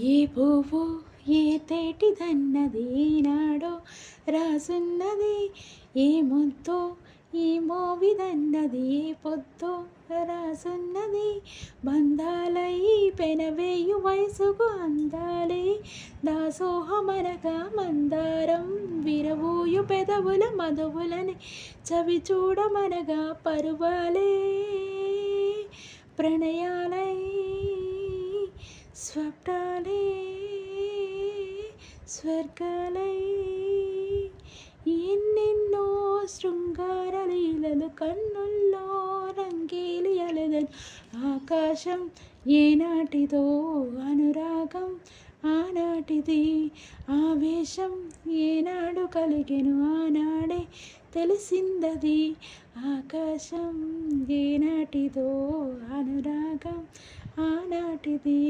ఏ పువ్వు ఏ తేటిదన్నది నాడో రాసున్నది, ఏ ముద్దో ఈ మోవిదన్నది ఏ పొద్దో రాసున్నది. బంధాలై పెనవేయు వయసుకు అందాలే దాసోహమనగా మందారం విరవూయు పెదవుల మధువులని చవి చూడమనగా పరువాలే ప్రణయాలై స్వప్నాలే స్వర్గాలై ఎన్నెన్నో శృంగార లీలలు కన్నుల్లో రంగేలి అలదను. ఆకాశం ఏనాటిదో అనురాగం ఆనాటిది, ఆవేశం ఏనాడు కలిగెను ఆనాడే తెలిసిందది. ఆకాశం ఏనాటిదో అనురాగం ఆనాటిది.